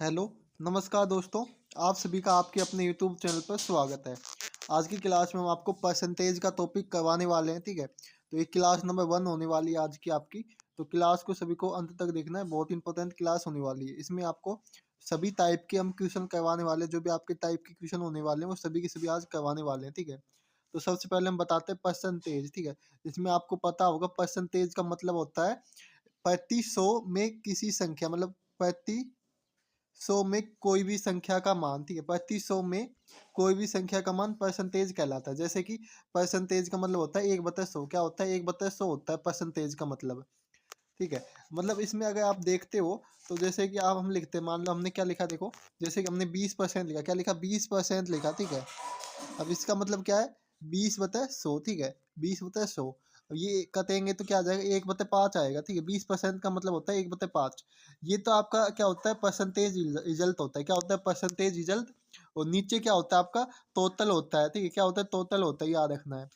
Hello, नमस्कार दोस्तों। आप सभी का आपके अपने यूट्यूब चैनल पर स्वागत है। आज की क्लास में हम आपको परसेंटेज का टॉपिक करवाने वाले हैं, ठीक है। तो ये क्लास नंबर 1 होने वाली है आज की आपकी। तो क्लास को सभी को अंत तक देखना है, बहुत इंपॉर्टेंट क्लास होने वाली है। इसमें आपको सभी टाइप के हम क्वेश्चन करवाने वाले हैं, जो भी आपके टाइप के क्वेश्चन होने वाले हैं वो सभी के सभी आज करवाने वाले हैं, ठीक है। तो सबसे पहले हम बताते हैं परसेंटेज, ठीक है। इसमें आपको पता होगा परसेंटेज का मतलब होता है प्रति सौ में किसी संख्या, मतलब प्रति सौ में कोई भी संख्या का मान, ठीक है। प्रति सौ में कोई भी संख्या का मान परसेंटेज कहलाता है। जैसे कि परसेंटेज का मतलब होता है 1/100। क्या होता है? 1/100 होता है परसेंटेज का मतलब, ठीक है। मतलब इसमें अगर आप देखते हो तो जैसे कि आप हम लिखते हैं, मान लो हमने क्या लिखा, देखो जैसे कि हमने 20% लिखा, क्या लिखा? 20% लिखा, ठीक है। अब इसका मतलब क्या है? 20/100, ठीक है। 20/100। अब ये कटेंगे तो क्या आ जाएगा? 1/5 आएगा, ठीक है। 20% का मतलब होता है 1/5। ये तो आपका क्या होता है? परसेंटेज रिजल्ट होता है। क्या होता है? Percentage result. और नीचे क्या होता है? आपका टोटल होता है, ठीक है। क्या होता है? टोटल होता है, याद रखना है।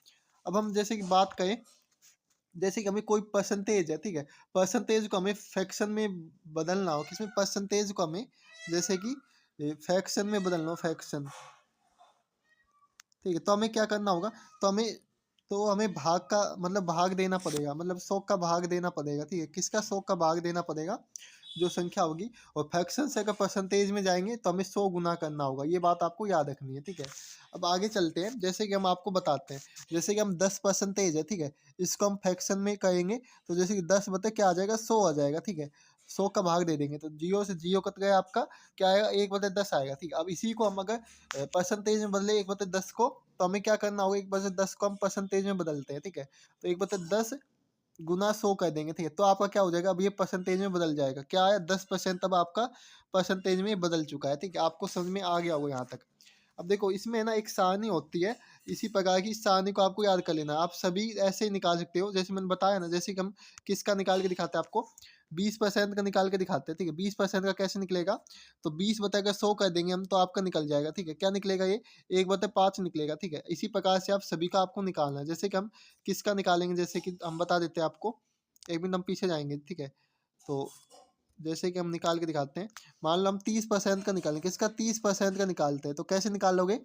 अब हम जैसे कि बात करें, जैसे कि हमें कोई परसेंटेज है, ठीक है। परसेंटेज को हमें फ्रैक्शन में बदलना हो, किसमें? परसेंटेज को हमें जैसे कि फ्रैक्शन में बदलना हो, फ्रैक्शन, ठीक है। तो हमें क्या करना होगा? तो हमें भाग का मतलब भाग देना पड़ेगा, मतलब 100 का भाग देना पड़ेगा, ठीक है। किसका? 100 का भाग देना पड़ेगा, जो संख्या होगी। और फ्रैक्शन से अगर परसेंटेज में जाएंगे तो हमें 100 गुना करना होगा। ये बात आपको याद रखनी है, ठीक है। अब आगे चलते हैं, जैसे कि हम आपको बताते हैं। जैसे कि हम 10% है, ठीक है। इसको हम फ्रैक्शन में कहेंगे तो जैसे कि 10 बटे क्या आ जाएगा? 100 आ जाएगा, ठीक है। 100 का भाग दे देंगे तो जीरो से जीरो कट गया आपका, क्या आएगा? 1/10 आएगा, ठीक है। अब इसी को हम अगर परसेंटेज में बदले 1/10 को, तो हमें क्या करना होगा? 1/10 को हम परसेंटेज में बदलते हैं, ठीक है। तो 1/10 गुना 100 कर देंगे, ठीक है। तो आपका क्या हो जाएगा? अब ये परसेंटेज में बदल जाएगा। क्या है? 10% अब आपका परसेंटेज में बदल चुका है, ठीक है। आपको समझ में आ गया होगा यहाँ तक। अब देखो इसमें ना एक सारणी होती है, इसी प्रकार की इस सारणी को आपको याद कर लेना है। आप सभी ऐसे ही निकाल सकते हो, जैसे मैंने बताया ना। जैसे कि हम किसका निकाल के दिखाते हैं आपको? 20% का निकाल के दिखाते हैं, ठीक है। 20% का कैसे निकलेगा? तो 20/100 कर देंगे हम, तो आपका निकल जाएगा, ठीक है। क्या निकलेगा? ये 1/5 निकलेगा, ठीक है। इसी प्रकार से आप सभी का आपको निकालना है। जैसे कि हम किसका निकालेंगे, जैसे कि हम बता देते हैं आपको। एक मिनट हम पीछे जाएंगे, ठीक है। तो जैसे कि हम निकाल के दिखाते हैं। मान लो हम 30% का निकालें, किसका? 30% का निकालते हैं। तो कैसे निकाल लोगे?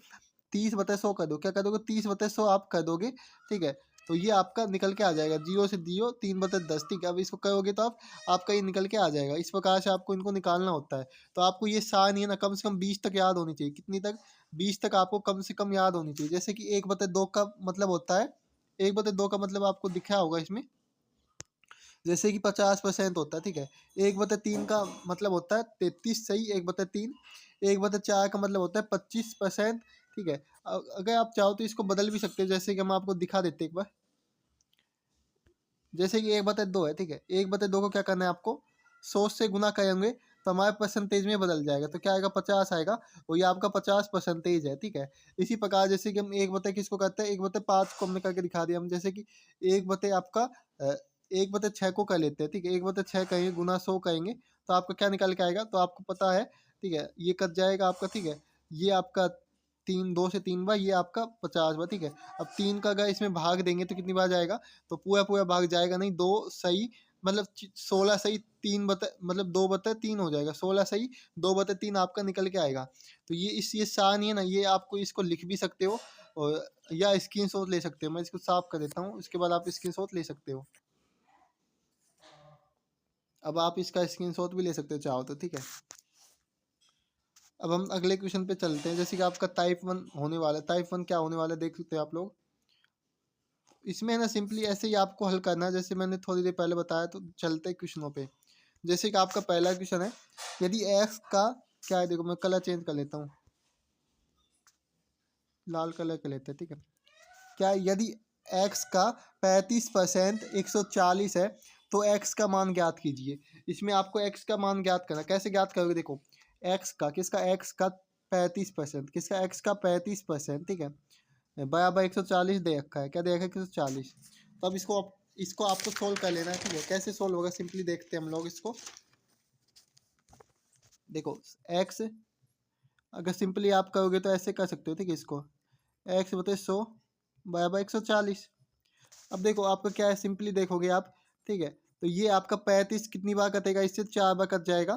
30/100 कर दो। क्या कर दोगे? 30/100 आप कर दोगे, ठीक है। तो ये आपका निकल के आ जाएगा, जीरो से जीरो 3/10, ठीक है। अब इसको करोगे तो आप आपका ये निकल के आ जाएगा। इस प्रकार से आपको इनको निकालना होता है। तो आपको ये सारणी है ना, कम से कम 20 तक याद होनी चाहिए। कितनी तक? 20 तक आपको कम से कम याद होनी चाहिए। जैसे कि 1/2 का मतलब होता है, 1/2 का मतलब आपको दिखा होगा इसमें, जैसे कि 50% होता है, ठीक है। 1/3 का मतलब होता है 33, सही। 1/3। 1/4 का मतलब होता है 25%, ठीक है। अगर आप चाहो तो इसको बदल भी सकते हो, जैसे कि हम आपको दिखा देते हैं एक बार। जैसे कि 1/2 है, ठीक है। 1/2 को क्या करना है आपको? 100 से गुना करेंगे तो हमारे परसेंटेज में बदल जाएगा। तो क्या आएगा? 50 आएगा। और ये आपका 50% है, ठीक है। इसी प्रकार जैसे कि हम 1/, किसको करते हैं? 1/5 को हमने करके दिखा दिया हम। जैसे कि 1/, आपका 1/6 को कर लेते हैं, ठीक है। 1/6 करेंगे, गुना 100 करेंगे तो आपका क्या निकल के आएगा? तो आपको पता है, ठीक है। ये कट जाएगा आपका, ठीक है। ये आपका 2 से 3 बार, ये आपका 50 बार, ठीक है। अब 3 का अगर इसमें भाग देंगे तो कितनी बार जाएगा? तो पूरा पूरा भाग जाएगा नहीं, 2 सही, मतलब 16 सही 3 बटे, मतलब 2/3 हो जाएगा। 16 सही 2/3 आपका निकल के आएगा। तो ये सारणी है ना, ये आपको इसको लिख भी सकते हो और या स्क्रीनशॉट ले सकते हो। मैं इसको साफ कर देता हूँ, उसके बाद आप स्क्रीनशॉट ले सकते हो। अब आप इसका स्क्रीनशॉट भी ले सकते हो चाहो तो, ठीक है। अब हम अगले क्वेश्चन पे चलते हैं। जैसे कि आपका टाइप 1 होने वाला है। टाइप 1 क्या होने वाला है देख सकते हो आप लोग। इसमें है ना सिंपली ऐसे ही आपको हल करना है, जैसे मैंने थोड़ी देर पहले बताया। तो चलते हैं क्वेश्चनों पे। जैसे कि आपका पहला क्वेश्चन है, यदि एक्स का क्या है, देखो मैं कलर चेंज कर लेता हूँ, लाल कलर कर लेते हैं, ठीक है। क्या है? यदि एक्स का 35% 140 है तो एक्स का मान ज्ञात कीजिए। इसमें आपको एक्स का मान ज्ञात करना। कैसे ज्ञात करोगे? देखो एक्स का, किसका? एक्स का 35%, किसका? एक्स का 35%, ठीक है। बराबर 140 दे रखा है। क्या दे रखा है? 140। तो अब इसको आपको सोल्व कर लेना है, ठीक है। कैसे सोल्व होगा सिंपली देखते हैं हम लोग इसको। देखो एक्स, अगर सिंपली आप करोगे तो ऐसे कर सकते हो, ठीक है। इसको x/100 बराबर 140। अब देखो आपका क्या है, सिंपली देखोगे आप, ठीक है। तो ये आपका 35 कितनी बार कटेगा? इससे 4 बार कट जाएगा।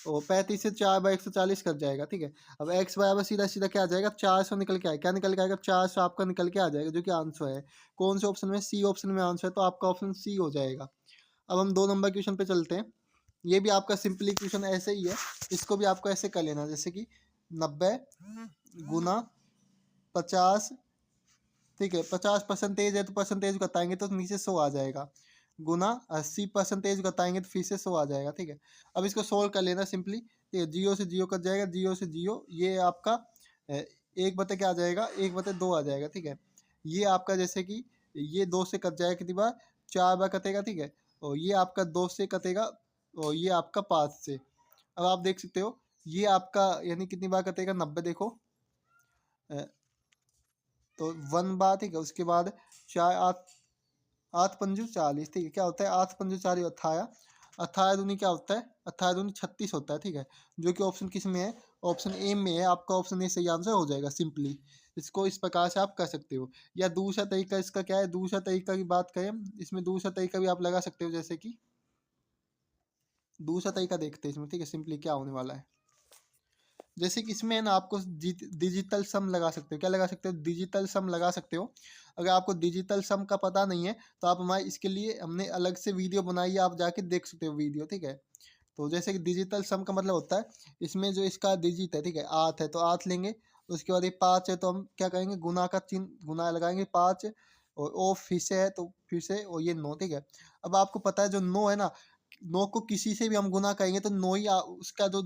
और 35 से 4/140 कट जाएगा, ठीक है। अब x बराबर सीधा सीधा क्या आ जाएगा, 400 निकल के आएगा। क्या निकल के आएगा, 400 आपका निकल के आ जाएगा, जो कि आंसर है। कौन से ऑप्शन में, सी ऑप्शन में आंसर है, तो आपका ऑप्शन सी हो जाएगा। अब हम 2 नंबर क्वेश्चन पे चलते हैं। ये भी आपका सिंपली क्वेश्चन ऐसे ही है, इसको भी आपको ऐसे कर लेना, जैसे कि 90 गुना 50, ठीक है। 50% है तो परसेंटेज बताएंगे तो नीचे 100 आ जाएगा, गुना 80% बताएंगे तो फिर से 100 आ जाएगा, ठीक है। अब इसको सोल्व कर लेना सिंपली, ठीक है। जीरो से जीरो कट जाएगा, जीरो से जीरो, ये आपका 1/, क्या आ जाएगा, 1/2 आ जाएगा, ठीक है। ये आपका जैसे कि ये 2 से कट जाएगा, कितनी बार, 4 बार कटेगा, ठीक है। और ये आपका 2 से कटेगा, और ये आपका 5 से। अब आप देख सकते हो ये आपका यानी कितनी बार कटेगा, 90, देखो तो 1 बार, ठीक है। उसके बाद 4 8 8 पंजू 40, ठीक है। क्या होता है, 8 पंजू 40 18, 18 दूनी क्या होता है, 18 दूनी 36 होता है, ठीक है। जो कि ऑप्शन किस में है, ऑप्शन ए में है। आपका ऑप्शन ए सही आंसर हो जाएगा सिंपली। इसको इस प्रकार से आप कर सकते हो। या दूसरा तरीका इसका क्या है, दूसरा तरीका की बात करें, इसमें दूसरा तरीका भी आप लगा सकते हो, जैसे कि दूसरा तरीका देखते हैं इसमें, ठीक है। सिंपली क्या होने वाला है, जैसे कि इसमें है ना, आपको डिजिटल सम लगा सकते हो। क्या लगा सकते हो, डिजिटल सम लगा सकते हो। अगर आपको डिजिटल सम का पता नहीं है तो आप हमारे इसके लिए हमने अलग से वीडियो बनाई है, आप जाके देख सकते हो वीडियो, ठीक है। तो जैसे कि डिजिटल सम का मतलब होता है, इसमें जो इसका डिजिट है, ठीक है, 8 है तो 8 लेंगे। उसके बाद ये 5 है तो हम क्या करेंगे, गुना का चिन्ह, गुना लगाएंगे 5, और ओ फिर से है तो फिर से, और ये 9, ठीक है। अब आपको पता है जो 9 है ना, 9 को किसी से भी हम गुना करेंगे तो 9 ही उसका जो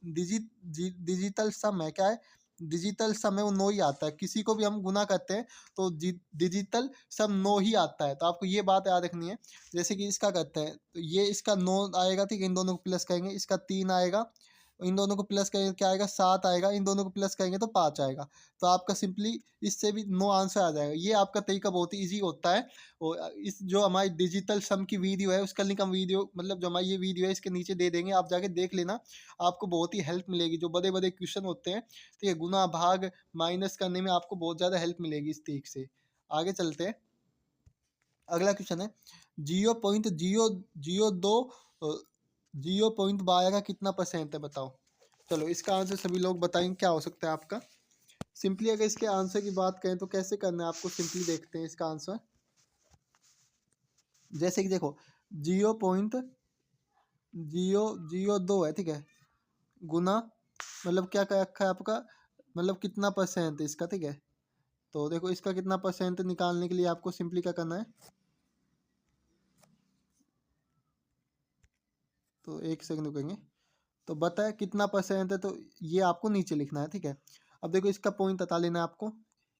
डिजिटल सम है, क्या है, डिजिटल सम है, वो 9 ही आता है। किसी को भी हम गुना करते हैं तो डिजिटल सम 9 ही आता है। तो आपको ये बात याद रखनी है। जैसे कि इसका करते हैं तो ये इसका 9 आएगा, ठीक है। इन दोनों को प्लस करेंगे, इसका 3 आएगा, इन दोनों को प्लस करेंगे क्या आएगा, 7 आएगा। इन दोनों को प्लस करेंगे तो 5 आएगा। तो आपका सिंपली इससे भी 9 आंसर आ जाएगा। ये आपका तरीका बहुत ही ईजी होता है। और इस जो हमारी डिजिटल सम की वीडियो है, उसका लिंक हम वीडियो मतलब जो हमारी ये वीडियो है इसके नीचे दे देंगे, आप जाके देख लेना। आपको बहुत ही हेल्प मिलेगी। जो बड़े बड़े क्वेश्चन होते हैं, ठीक है, गुना भाग माइनस करने में आपको बहुत ज़्यादा हेल्प मिलेगी इस तरीके से। आगे चलते हैं। अगला क्वेश्चन है, 0.002 0.12 का कितना परसेंट है, बताओ। चलो इसका आंसर सभी लोग बताएंगे क्या हो सकता है आपका। सिंपली अगर इसके आंसर की बात करें तो कैसे करना है आपको, सिंपली देखते हैं इसका आंसर। जैसे कि देखो 0.002 है, ठीक है, गुना मतलब क्या क्या रखा है आपका, मतलब कितना परसेंट है इसका, ठीक है। तो देखो इसका कितना परसेंट निकालने के लिए आपको सिंपली क्या करना है, तो एक सेकंड रुकेंगे। तो बताए कितना परसेंट है, तो ये आपको नीचे लिखना है, ठीक है। अब देखो इसका पॉइंट बता लेना है आपको,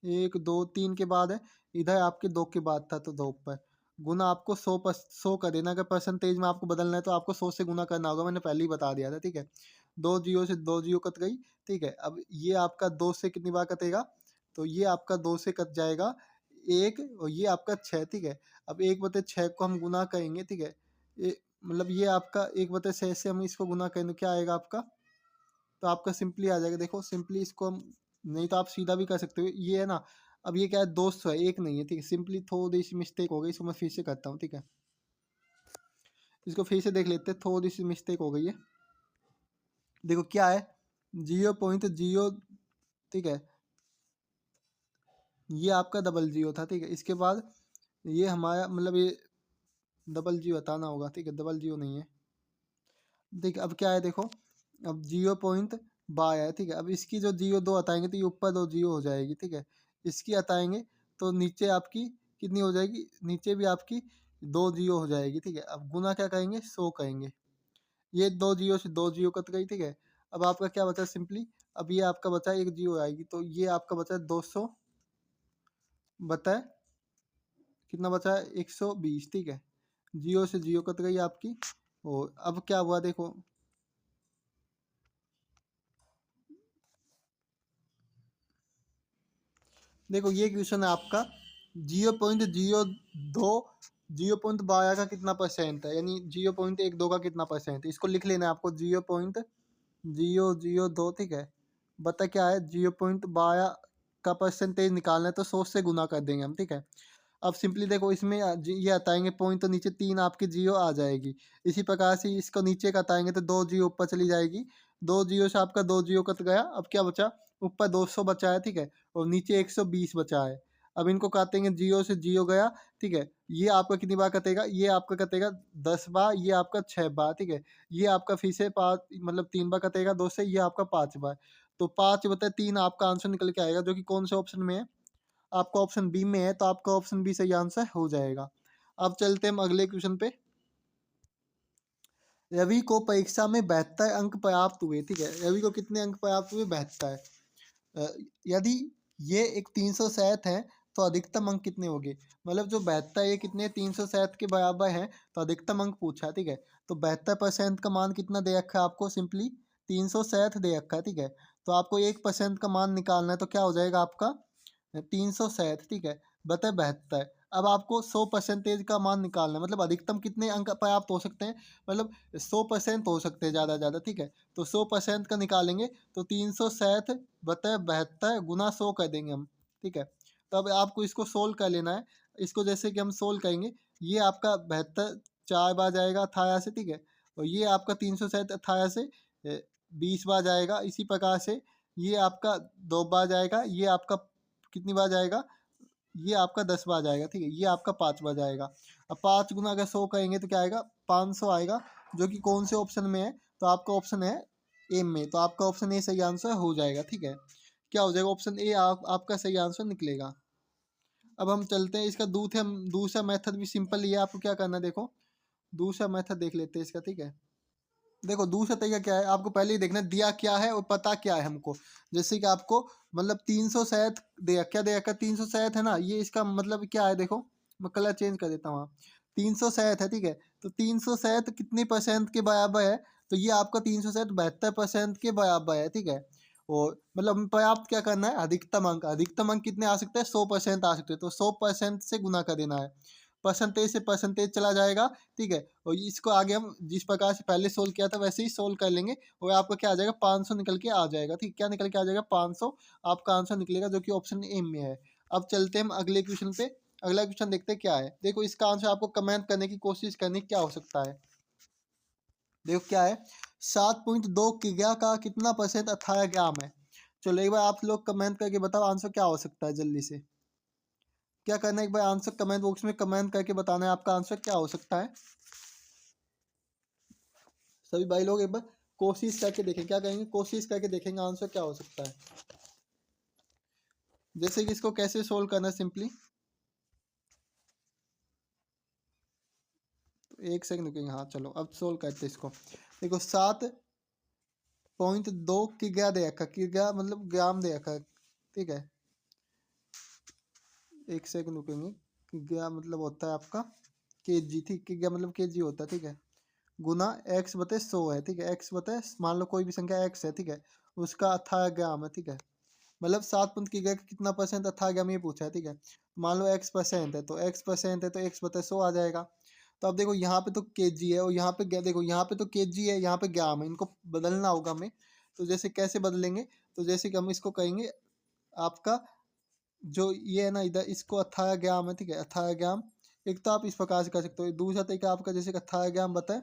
1 2 3 के बाद है, इधर आपके 2 के बाद था तो 2 ऊपर, गुना आपको 100 कर देना। अगर परसेंटेज में आपको बदलना है तो आपको 100 से गुना करना होगा, मैंने पहले ही बता दिया था, ठीक है। 2 जीरो से 2 जीरो कट गई, ठीक है। अब ये आपका 2 से कितनी बार कटेगा, तो ये आपका 2 से कट जाएगा 1, और ये आपका 6, ठीक है। अब 1/6 को हम गुना करेंगे, ठीक है। मतलब ये आपका 1/6 से हम इसको गुना करें तो क्या आएगा आपका, तो आपका सिंपली आ जाएगा। देखो सिंपली इसको हम, नहीं तो आप सीधा भी कर सकते हो, ये है ना। अब ये क्या है, 200 है, एक नहीं है, ठीक है। सिंपली थोड़ी सी मिस्टेक हो गई, इसको मैं फिर से करता हूँ, ठीक है। इसको फिर से देख लेते हैं, थोड़ी सी मिस्टेक हो गई है। देखो क्या है, 0.0, ठीक है, ये आपका डबल जीरो था, ठीक है। इसके बाद ये हमारा मतलब ये डबल जीरो बताना होगा, ठीक है, डबल जीरो नहीं है। देखिए अब क्या है, देखो अब 0.12 है, ठीक है। अब इसकी जो जीरो दो हटाएंगे तो ये ऊपर 2 जीरो हो जाएगी, ठीक है। इसकी हटाएंगे तो नीचे आपकी कितनी हो जाएगी, नीचे भी आपकी 2 जीरो हो जाएगी, ठीक है। अब गुना क्या करेंगे, 100 करेंगे। ये 2 जीरो से 2 जीरो कट गई, ठीक है। अब आपका क्या बचा सिंपली, अब ये आपका बचा 1 जीरो आएगी, तो ये आपका बचा 200 बताए कितना बचा है, 120, ठीक है। जीरो से जीरो कट गई आपकी। और अब क्या हुआ देखो, देखो ये क्वेश्चन है आपका, 0.02 0.12 का कितना परसेंट है, यानी 0.12 का कितना परसेंट है। इसको लिख लेना है आपको, 0.002, ठीक है। बता क्या है, 0.12 का परसेंटेज निकालना है तो 100 से गुना कर देंगे हम, ठीक है। अब सिंपली देखो इसमें ये हटाएंगे पॉइंट तो नीचे 3 आपकी जीरो आ जाएगी। इसी प्रकार से इसको नीचे का हटाएंगे तो 2 जीरो ऊपर चली जाएगी। 2 जीरो से आपका 2 जीरो कट गया। अब क्या बचा, ऊपर 200 बचा है, ठीक है, और नीचे 120 बचा है। अब इनको काटेंगे, जीरो से जीरो गया, ठीक है। ये आपका कितनी बार कटेगा, ये आपका कटेगा 10 बार, ये आपका 6 बार, ठीक है। ये आपका फिर से 5 मतलब 3 बार कटेगा 2 से, ये आपका 5 बार। तो 5/3 आपका आंसर निकल के आएगा, जो कि कौन से ऑप्शन में है, आपका ऑप्शन बी में है। तो आपका ऑप्शन बी सही आंसर हो जाएगा। अब चलते हैं हम अगले क्वेश्चन पे। रवि को परीक्षा में 72 अंक प्राप्त हुए, ठीक है। रवि को कितने अंक प्राप्त हुए, 72। अ, यदि ये एक 360 है तो अधिकतम अंक कितने होंगे, मतलब जो 72 ये कितने 360 के बराबर है, तो अधिकतम अंक पूछा है, ठीक है। तो 72% का मान कितना दे रखा है आपको, सिंपली 360 दे रखा है, ठीक है। तो आपको 1% का मान निकालना है, तो क्या हो जाएगा आपका 360, ठीक है, बटे 72। अब आपको 100% का मान निकालना है, मतलब अधिकतम कितने अंक प्राप्त हो सकते हैं, मतलब 100% हो सकते हैं ज़्यादा से ज़्यादा, ठीक है। तो 100% का निकालेंगे तो 360/72 गुना 100 कर देंगे हम, ठीक है। तो अब आपको इसको सोल्व कर लेना है। इसको जैसे कि हम सोल्व करेंगे, ये आपका 72 4 बार जाएगा 18 से, ठीक है, और ये आपका 360 18 से 20 बार जाएगा। इसी प्रकार से ये आपका 2 बार जाएगा, ये आपका कितनी बार जाएगा, ये आपका 10 बार जाएगा, ठीक है, ये आपका 5 बार जाएगा। अब 5 गुना अगर 100 करेंगे तो क्या आएगा, 500 आएगा, जो कि कौन से ऑप्शन में है, तो आपका ऑप्शन है ए में। तो आपका ऑप्शन ए सही आंसर हो जाएगा, ठीक है। क्या हो जाएगा, ऑप्शन ए आपका सही आंसर निकलेगा। अब हम चलते हैं इसका दूसरा मेथड भी सिंपल ही है। आपको क्या करना है, देखो दूसरा मेथड देख लेते हैं इसका, ठीक है। देखो दूसरा तरीका क्या है, आपको पहले ही देखना है दिया क्या है और पता क्या है हमको। जैसे कि आपको मतलब 360 दिया, क्या दिया, 360 है ना, ये इसका मतलब क्या है, देखो मैं कलर चेंज कर देता हूँ। 360 है, ठीक है। तो 360 कितने परसेंट के बराबर है, तो ये आपका 360 72% के बराबर है, ठीक है। और मतलब पर्याप्त क्या करना है, अधिकतम अंक। अधिकतम अंक कितने आ सकते हैं, 100% आ सकते हैं। तो 100% से गुना कर देना है, परसेंटेज से परसेंटेज चला जाएगा, ठीक है। और इसको आगे हम जिस प्रकार से पहले सोल्व किया था वैसे ही सोल्व कर लेंगे, और आपका क्या आ जाएगा, 500 निकल के आ जाएगा, ठीक, क्या निकल के आ जाएगा, 500 आपका आंसर निकलेगा, जो कि ऑप्शन ए में है। अब चलते हैं हम अगले क्वेश्चन पे। अगला क्वेश्चन देखते हैं क्या है। देखो इसका आंसर आपको कमेंट करने की कोशिश करनी, क्या हो सकता है। देखो क्या है, 7.2 किग्रा का कितना परसेंट 18 ग्राम है। चलो एक बार आप लोग कमेंट करके बताओ आंसर क्या हो सकता है, जल्दी से क्या करना है, एक बार आंसर कमेंट बॉक्स में कमेंट करके बताना है आपका आंसर क्या हो सकता है। सभी भाई लोग एक बार कोशिश करके देखें, क्या कहेंगे, कोशिश करके देखेंगे आंसर क्या हो सकता है। जैसे कि इसको कैसे सोल्व करना है, सिंपली एक सेकंड रुकेंगे। हाँ चलो अब सोल्व करते हैं इसको। देखो 7.2 किग्रा दे रखा, किग्रा मतलब ग्राम दे रखा, ठीक है। एक सेकंड रुकेंगे। किग्रा मतलब होता है आपका केजी, ठीक, किग्रा मतलब केजी होता है, ठीक है। गुना x/100 है, ठीक है। मान लो कोई भी संख्या x है, ठीक है, उसका 18 ग्राम है, ठीक है। मतलब 7 का कितना परसेंट 18 ग्राम ये पूछा है, ठीक है। मान लो x% है, तो x% है तो x/100 आ जाएगा। तो अब देखो यहाँ पे तो केजी है, और यहाँ पे देखो यहाँ पे तो केजी है, यहाँ पे ग्राम है, इनको बदलना होगा हमें। तो जैसे कैसे बदलेंगे, तो जैसे कि हम इसको कहेंगे आपका जो ये है ना, इधर इसको 18 ग्राम है, ठीक है, 18 ग्राम। एक तो आप इस प्रकार से कर सकते हो, दूसरा तरीका आपका जैसे 18 ग्राम बताए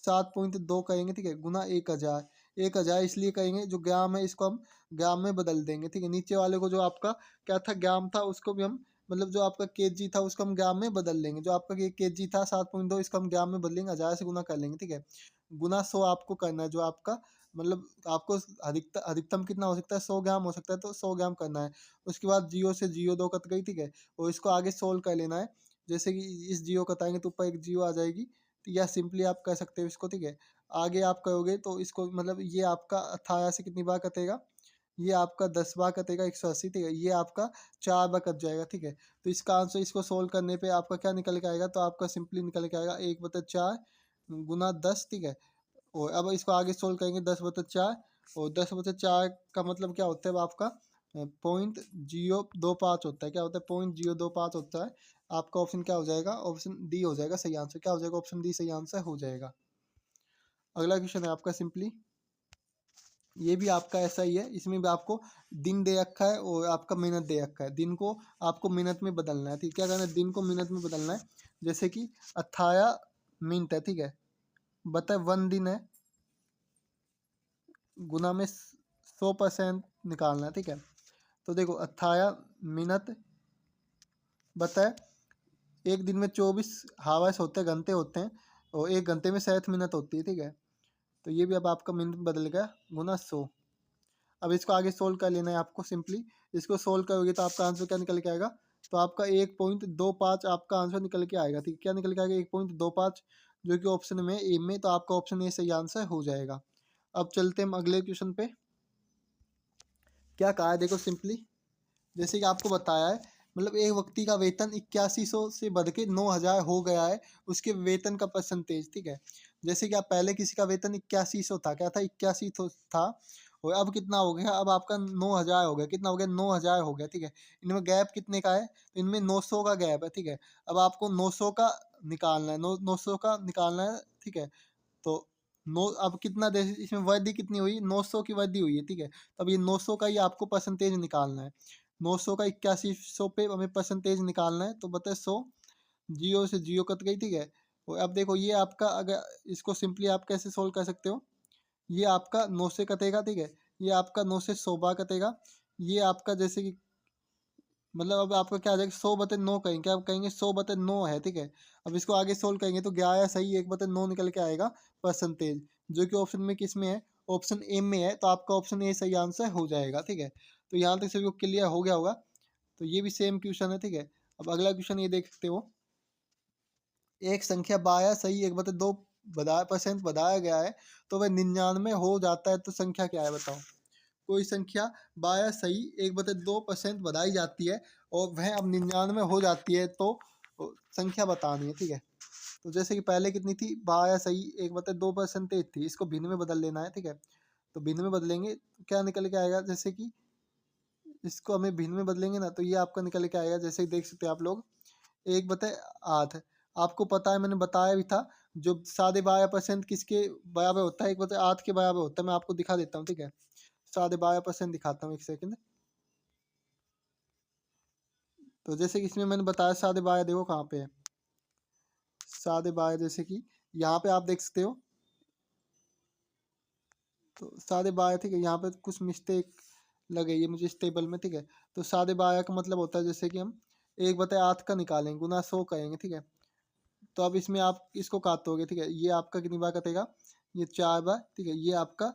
7.2 करेंगे, ठीक है, गुना 1000। 1000 इसलिए करेंगे, जो ग्राम है इसको हम ग्राम में बदल देंगे, ठीक है। नीचे वाले को जो आपका क्या था, ग्राम था, उसको भी हम मतलब जो आपका केजी था उसको हम ग्राम में बदल लेंगे। जो आपका ये केजी था 7.2, इसको हम ग्राम में बदलेंगे, 1000 से गुना कर लेंगे, ठीक है। गुना 100 आपको करना है, जो आपका मतलब आपको अधिकतम कितना हो सकता है, 100 ग्राम हो सकता है, तो 100 ग्राम करना है। उसके बाद जीरो से जीरो दो कट गई, ठीक है, और इसको आगे सोल्व कर लेना है। जैसे कि इस जीरो कटाएंगे तो ऊपर एक जीरो आ जाएगी, तो या सिंपली आप कर सकते हो इसको, ठीक है। आगे आप करोगे तो इसको मतलब ये आपका 18 से कितनी बार कटेगा, ये आपका 10 बार कटेगा 180, ठीक है, ये आपका 4 बार कट जाएगा, ठीक है। तो इसका आंसर इसको सोल्व करने पे आपका क्या निकल के आएगा, तो आपका सिंपली निकल के आएगा 1/4 गुना 10, ठीक है। और अब इसको आगे सोल्व करेंगे 10/4, और 10/4 का मतलब क्या होता है, आपका 0.025 होता है। क्या होता है, 0.025 होता है। आपका ऑप्शन क्या हो जाएगा, ऑप्शन डी हो जाएगा सही आंसर। क्या हो जाएगा, ऑप्शन डी सही आंसर हो जाएगा। अगला क्वेश्चन है आपका सिंपली ये भी आपका ऐसा ही है, इसमें भी आपको दिन दे रखा है और आपका मिनट दे रखा है। दिन को आपको मिनट में बदलना है, ठीक, क्या करना है, दिन को मिनट में बदलना है। जैसे कि 18 मिनट है, ठीक है, बता 1 दिन है, गुना में 100% निकालना है, ठीक है। तो देखो 18 मिनट बताए, एक दिन में 24 आवर्स होते हैं, घंटे होते हैं, और एक घंटे में 60 मिनट होती है, ठीक है। तो ये भी अब आपका मिनट बदल गया, गुना 100। अब इसको आगे सोल्व कर लेना है आपको सिंपली। इसको सोल्व करोगे तो आपका आंसर क्या निकल के आएगा, तो आपका 1.25 आपका आंसर निकल के आएगा, ठीक है। क्या निकल के आएगा, 1.25, जो कि ऑप्शन में ए में, तो आपका ऑप्शन ए सही आंसर हो जाएगा। अब चलते हैं हम अगले क्वेश्चन पे। क्या कहा है देखो सिंपली, जैसे कि आपको बताया है, मतलब एक व्यक्ति का वेतन 8100 से बढ़ के 9000 हो गया है, उसके वेतन का परसेंटेज, ठीक है। जैसे कि आप पहले किसी का वेतन 8100 था, क्या था, 81 था, और अब कितना हो गया, अब आपका 9000 हो गया, कितना हो गया, 9000 हो गया, ठीक है। इनमें गैप कितने का है, तो इनमें 900 का गैप है, ठीक है। अब आपको 900 का निकालना है, 900 का निकालना है, ठीक है। तो नौ, अब कितना दे, इसमें वृद्धि कितनी हुई, 900 की वृद्धि हुई है, ठीक है। तब ये 900 का ही आपको परसेंटेज निकालना है। 900 का 8100 पे हमें परसेंटेज निकालना है, तो बताए 100, जीरो से जीरो कट गई, ठीक है। और अब देखो ये आपका, अगर इसको सिंपली आप कैसे सोल्व कर सकते हो, ये आपका 9 से कटेगा, ठीक है। ये आपका 9 से 100 बार कटेगा। ये आपका जैसे कि, मतलब अब आपका क्या आ जाएगा, 100/9 कहेंगे, क्या कहेंगे, 100/9 है, ठीक है। अब इसको आगे सोल्व करेंगे तो 11 सही 1/9 निकल के आएगा परसेंटेज, जो कि ऑप्शन में किस में है, ऑप्शन ए में है, तो आपका ऑप्शन ए सही आंसर हो जाएगा, ठीक है। तो यहाँ तक सभी को क्लियर हो गया होगा। तो ये भी सेम क्वेश्चन है, ठीक है। अब अगला क्वेश्चन ये देख सकते हो, एक संख्या 12 सही 1/2 परसेंट बढ़ाया गया है, तो वह 99 हो जाता है, तो संख्या क्या है बताओ। कोई संख्या 12 सही 1/2% बढ़ाई जाती है, और वह अब 99 हो जाती है, तो संख्या बतानी है, ठीक है। तो जैसे कि पहले कितनी थी, 12 सही 1/2% थी, इसको भिन्न में बदल लेना है, ठीक है। तो भिन्न में बदलेंगे तो क्या निकल के आएगा, जैसे कि इसको हमें भिन्न में बदलेंगे ना, तो ये आपका निकल के आएगा, जैसे देख सकते हैं आप लोग, 1/8। आपको पता है, मैंने बताया भी था, जो 12.5% किसके बराबर होता है, 1/8 के बराबर होता है। मैं आपको दिखा देता हूँ, ठीक है, 12.5% दिखाता हूँ, एक सेकंड। तो जैसे कि इसमें मैंने बताया 12.5, देखो कहाँ पे है 12.5, जैसे कि यहाँ पे आप देख सकते हो, तो 12.5, ठीक है। यहाँ पे कुछ मिस्टेक लग गई है मुझे इस टेबल में, ठीक है। तो 12.5 का मतलब होता है, जैसे कि हम 1/8 का निकालेंगे, गुना 100 करेंगे, ठीक है। तो अब इसमें आप इसको काटोगे, ठीक है, ये आपका कितनी बार कटेगा, ये 4 बार, ठीक है। ये आपका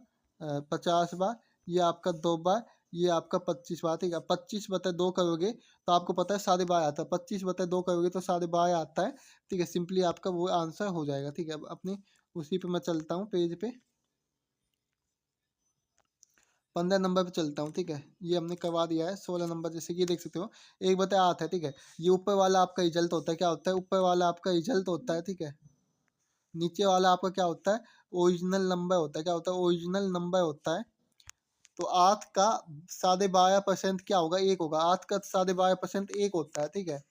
50 बार, ये आपका 2 बार, ये आपका 25 बार, ठीक है। 25/2 करोगे तो आपको पता है 12.5 आता है, 25/2 करोगे तो 12.5 आता है, ठीक है। सिंपली आपका वो आंसर हो जाएगा, ठीक है। अब अपने उसी पे मैं चलता हूँ, पेज पे 15 नंबर पे चलता हूँ, ठीक है। ये हमने करवा दिया है। 16 नंबर, जैसे कि ये देख सकते हो, 1/8 है, ठीक है। ये ऊपर वाला आपका रिजल्ट होता है, क्या होता है, ऊपर वाला आपका रिजल्ट होता है, ठीक है। नीचे वाला आपका क्या होता है, ओरिजिनल नंबर होता है, क्या होता है, ओरिजिनल नंबर होता है। तो 8 का 12.5% क्या होगा, 1 होगा। 8 का 12.5% 1 होता है, ठीक है।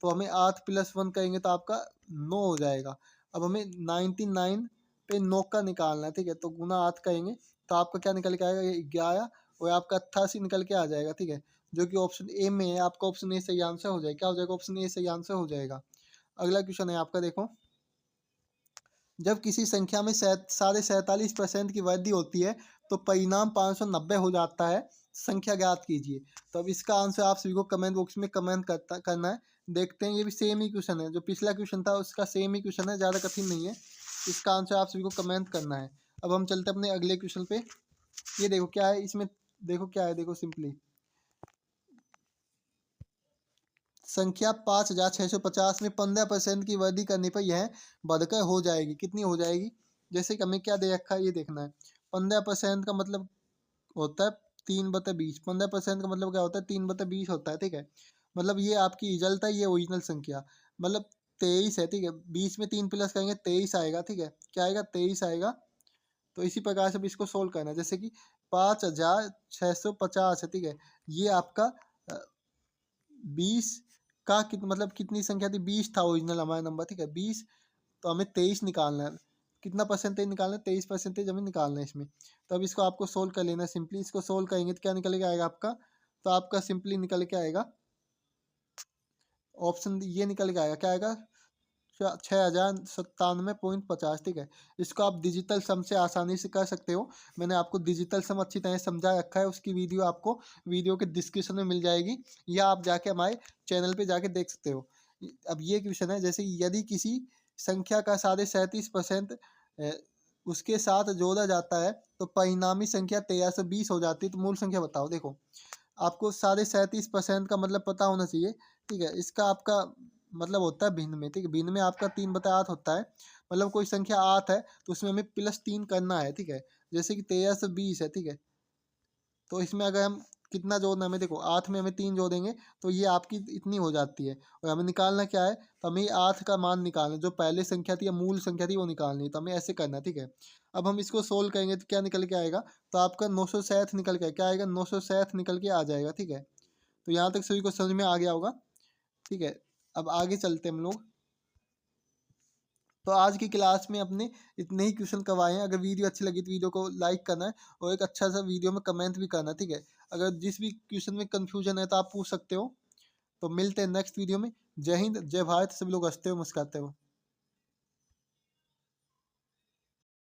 तो हमें 8 + 1 करेंगे तो आपका 9 हो जाएगा। अब हमें 99 पे 9 का निकालना है, ठीक है। तो गुना 8 करेंगे तो आपका क्या निकल के आएगा, ये 11, और आपका 88 निकल के आ जाएगा, ठीक है। जो कि ऑप्शन ए में है, आपका ऑप्शन ए सही आंसर हो जाएगा। क्या हो जाएगा, ऑप्शन ए सही आंसर हो जाएगा। अगला क्वेश्चन है आपका, देखो, जब किसी संख्या में 47.5% की वृद्धि होती है, तो परिणाम 590 हो जाता है, संख्या ज्ञात कीजिए। तो अब इसका आंसर आप सभी को कमेंट बॉक्स में कमेंट करना है। देखते हैं, ये भी सेम ही क्वेश्चन है, जो पिछला क्वेश्चन था उसका सेम ही क्वेश्चन है, ज़्यादा कठिन नहीं है। इसका आंसर आप सभी को कमेंट करना है। अब हम चलते हैं अपने अगले क्वेश्चन पे। ये देखो क्या है इसमें, देखो क्या है, देखो सिंपली संख्या 5650 में 15% की वृद्धि करने पर यह बढ़कर हो जाएगी, कितनी हो जाएगी। जैसे कि हमें क्या दे रखा है, ये देखना है। 15% का मतलब होता है 3/20। 15% का मतलब क्या होता है, 3/20 होता है, ठीक है। मतलब ये आपकी रिजल्ट है, ये ओरिजिनल संख्या, मतलब 23 है, ठीक है। 20 में 3 प्लस करेंगे 23 आएगा, ठीक है। क्या आएगा, 23 आएगा। तो इसी प्रकार से अब इसको सोल्व करना है, जैसे कि 5650 है, ठीक है। ये आपका 20 का मतलब कितनी संख्या थी, 20 था ओरिजिनल हमारा नंबर, ठीक है। 20, तो हमें 23 निकालना है। कितना परसेंटेज निकालना है, 23% हमें निकालना है इसमें। तो अब इसको आपको सोल्व कर लेना है सिंपली। इसको सोल्व करेंगे तो क्या निकल के आएगा आपका, तो आपका सिंपली निकल के आएगा ऑप्शन ये निकल के आएगा, क्या आएगा 6097.50। ठीक है, इसको आप डिजिटल सम से आसानी से कर सकते हो। मैंने आपको डिजिटल सम अच्छी तरह समझा रखा है, उसकी वीडियो आपको वीडियो के डिस्क्रिप्शन में मिल जाएगी, या आप जाके हमारे चैनल पे जाके देख सकते हो। अब ये क्वेश्चन है, जैसे यदि किसी संख्या का 37.5% उसके साथ जोड़ा जाता है तो परिणामी संख्या 1320 हो जाती है, तो मूल संख्या बताओ। देखो आपको 37.5% का मतलब पता होना चाहिए। ठीक है, इसका आपका मतलब होता है भिन्न में। ठीक है, भिन्न में आपका 3/8 होता है। मतलब कोई संख्या 8 है तो उसमें हमें +3 करना है। ठीक है, जैसे कि 1320 है। ठीक है, तो इसमें अगर हम कितना जोड़ना है हमें, देखो 8 में हमें 3 जोड़ेंगे तो ये आपकी इतनी हो जाती है। और हमें निकालना क्या है, तो हमें 8 का मान निकालना है, जो पहले संख्या थी या मूल संख्या थी वो निकालनी है। तो हमें ऐसे करना है। ठीक है, अब हम इसको सोल्व करेंगे तो क्या निकल के आएगा, तो आपका 967 निकल के क्या आएगा, 967 निकल के आ जाएगा। ठीक है, तो यहाँ तक सभी को समझ में आ गया होगा। ठीक है, अब आगे चलते हैं हम लोग। तो आज की क्लास में अपने इतने ही क्वेश्चन करवाए हैं। अगर वीडियो अच्छी लगी तो वीडियो को लाइक करना है और एक अच्छा सा वीडियो में कमेंट भी करना है। ठीक है, अगर जिस भी क्वेश्चन में कंफ्यूजन है तो आप पूछ सकते हो। तो मिलते हैं नेक्स्ट वीडियो में। जय हिंद, जय भारत, सभी लोग हंसते हो मुस्कुराते हो।